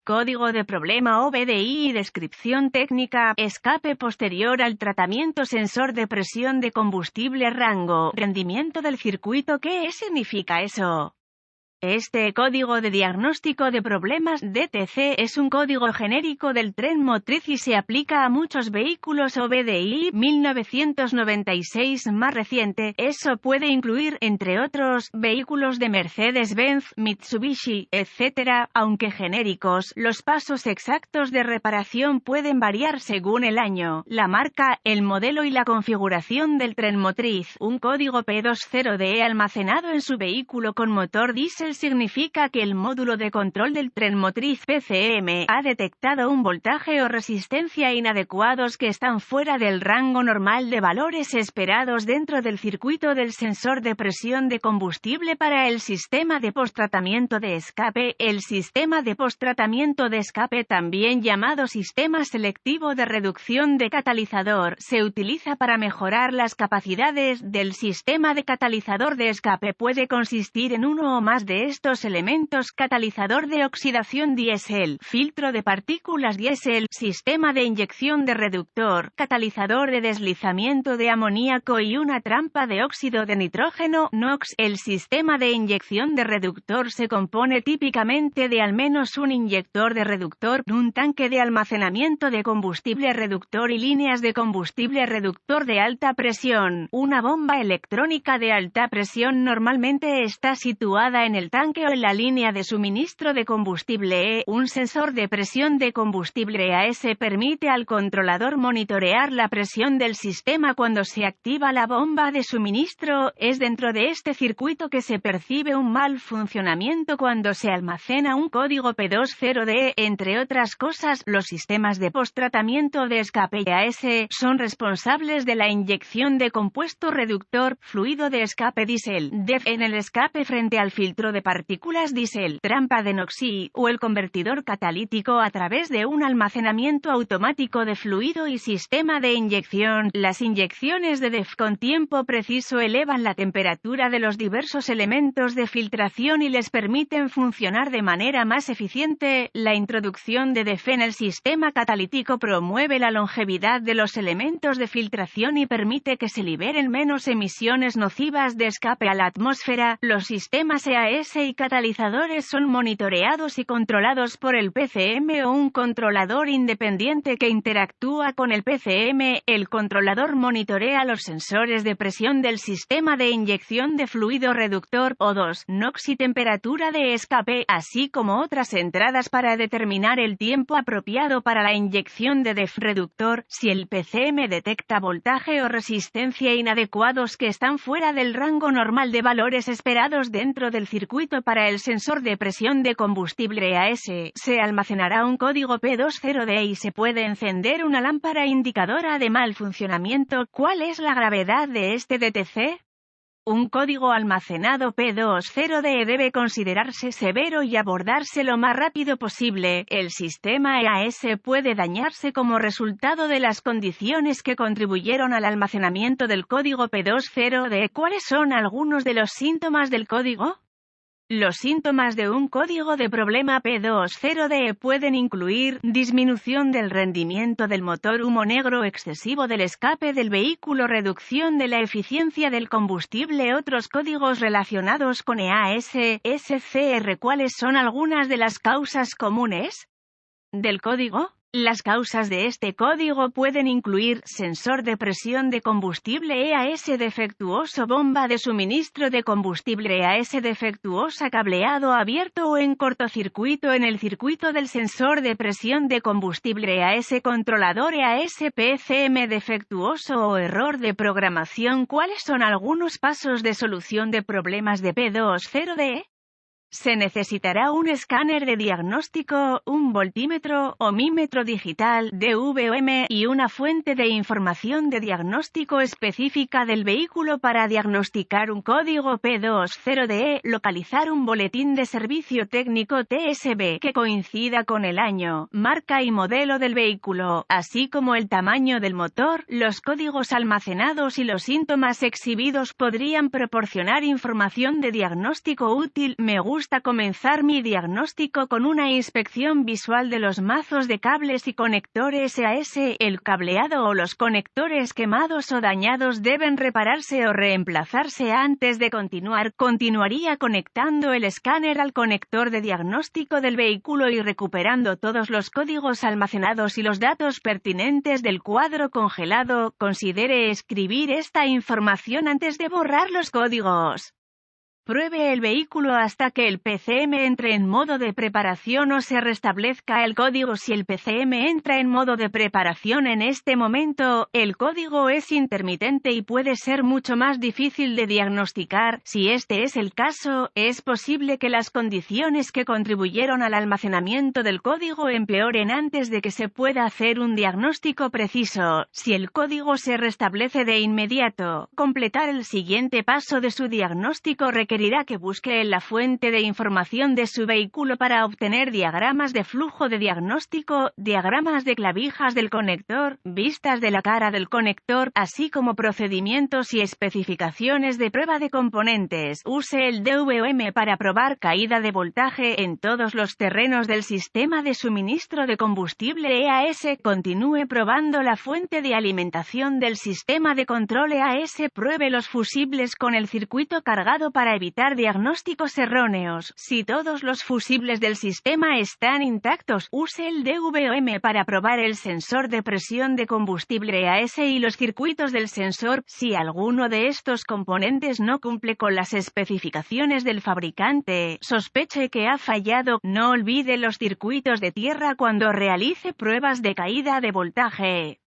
Código de problema OBDI y descripción técnica, escape posterior al tratamiento sensor de presión de combustible rango, rendimiento del circuito. ¿Qué significa eso? Este código de diagnóstico de problemas DTC es un código genérico del tren motriz y se aplica a muchos vehículos OBDI 1996 más reciente. Eso puede incluir, entre otros, vehículos de Mercedes-Benz, Mitsubishi, etc. Aunque genéricos, los pasos exactos de reparación pueden variar según el año, la marca, el modelo y la configuración del tren motriz. Un código P20DE almacenado en su vehículo con motor diésel significa que el módulo de control del tren motriz PCM ha detectado un voltaje o resistencia inadecuados que están fuera del rango normal de valores esperados dentro del circuito del sensor de presión de combustible para el sistema de posttratamiento de escape. El sistema de posttratamiento de escape, también llamado sistema selectivo de reducción de catalizador, se utiliza para mejorar las capacidades del sistema de catalizador de escape. Puede consistir en uno o más de estos elementos: catalizador de oxidación diésel, filtro de partículas diésel, sistema de inyección de reductor, catalizador de deslizamiento de amoníaco y una trampa de óxido de nitrógeno NOx. El sistema de inyección de reductor se compone típicamente de al menos un inyector de reductor, un tanque de almacenamiento de combustible reductor y líneas de combustible reductor de alta presión. Una bomba electrónica de alta presión normalmente está situada en el tanque o en la línea de suministro de combustible. Un sensor de presión de combustible AS permite al controlador monitorear la presión del sistema cuando se activa la bomba de suministro. Es dentro de este circuito que se percibe un mal funcionamiento cuando se almacena un código P20DE. Entre otras cosas, los sistemas de posttratamiento de escape AS son responsables de la inyección de compuesto reductor, fluido de escape diésel, DEF, en el escape frente al filtro de partículas diésel, trampa de NOx o el convertidor catalítico a través de un almacenamiento automático de fluido y sistema de inyección. Las inyecciones de DEF con tiempo preciso elevan la temperatura de los diversos elementos de filtración y les permiten funcionar de manera más eficiente. La introducción de DEF en el sistema catalítico promueve la longevidad de los elementos de filtración y permite que se liberen menos emisiones nocivas de escape a la atmósfera. Los sistemas EAS y catalizadores son monitoreados y controlados por el PCM o un controlador independiente que interactúa con el PCM. El controlador monitorea los sensores de presión del sistema de inyección de fluido reductor O2, NOx y temperatura de escape, así como otras entradas para determinar el tiempo apropiado para la inyección de DEF reductor. Si el PCM detecta voltaje o resistencia inadecuados que están fuera del rango normal de valores esperados dentro del circuito para el sensor de presión de combustible AS, se almacenará un código P20DE y se puede encender una lámpara indicadora de mal funcionamiento. ¿Cuál es la gravedad de este DTC? Un código almacenado P20DE debe considerarse severo y abordarse lo más rápido posible. El sistema EAS puede dañarse como resultado de las condiciones que contribuyeron al almacenamiento del código P20DE. ¿Cuáles son algunos de los síntomas del código? Los síntomas de un código de problema P20DE pueden incluir disminución del rendimiento del motor, humo negro excesivo del escape del vehículo, reducción de la eficiencia del combustible. Otros códigos relacionados con EAS, SCR. ¿Cuáles son algunas de las causas comunes del código? Las causas de este código pueden incluir sensor de presión de combustible EAS defectuoso, bomba de suministro de combustible EAS defectuosa, cableado abierto o en cortocircuito en el circuito del sensor de presión de combustible EAS, controlador EAS PCM defectuoso o error de programación. ¿Cuáles son algunos pasos de solución de problemas de P20DE? Se necesitará un escáner de diagnóstico, un voltímetro, ohmímetro digital, DVOM, y una fuente de información de diagnóstico específica del vehículo para diagnosticar un código P20DE, localizar un boletín de servicio técnico TSB que coincida con el año, marca y modelo del vehículo, así como el tamaño del motor. Los códigos almacenados y los síntomas exhibidos podrían proporcionar información de diagnóstico útil. Me gusta gusta comenzar mi diagnóstico con una inspección visual de los mazos de cables y conectores EAS. El cableado o los conectores quemados o dañados deben repararse o reemplazarse antes de continuar. Continuaría conectando el escáner al conector de diagnóstico del vehículo y recuperando todos los códigos almacenados y los datos pertinentes del cuadro congelado. Considere escribir esta información antes de borrar los códigos. Pruebe el vehículo hasta que el PCM entre en modo de preparación o se restablezca el código. Si el PCM entra en modo de preparación en este momento, el código es intermitente y puede ser mucho más difícil de diagnosticar. Si este es el caso, es posible que las condiciones que contribuyeron al almacenamiento del código empeoren antes de que se pueda hacer un diagnóstico preciso. Si el código se restablece de inmediato, completar el siguiente paso de su diagnóstico requerirá que busque en la fuente de información de su vehículo para obtener diagramas de flujo de diagnóstico, diagramas de clavijas del conector, vistas de la cara del conector, así como procedimientos y especificaciones de prueba de componentes. Use el DVOM para probar caída de voltaje en todos los terrenos del sistema de suministro de combustible EAS. Continúe probando la fuente de alimentación del sistema de control EAS. Pruebe los fusibles con el circuito cargado para evitar diagnósticos erróneos. Si todos los fusibles del sistema están intactos, use el DVOM para probar el sensor de presión de combustible EAS y los circuitos del sensor. Si alguno de estos componentes no cumple con las especificaciones del fabricante, sospeche que ha fallado. No olvide los circuitos de tierra cuando realice pruebas de caída de voltaje.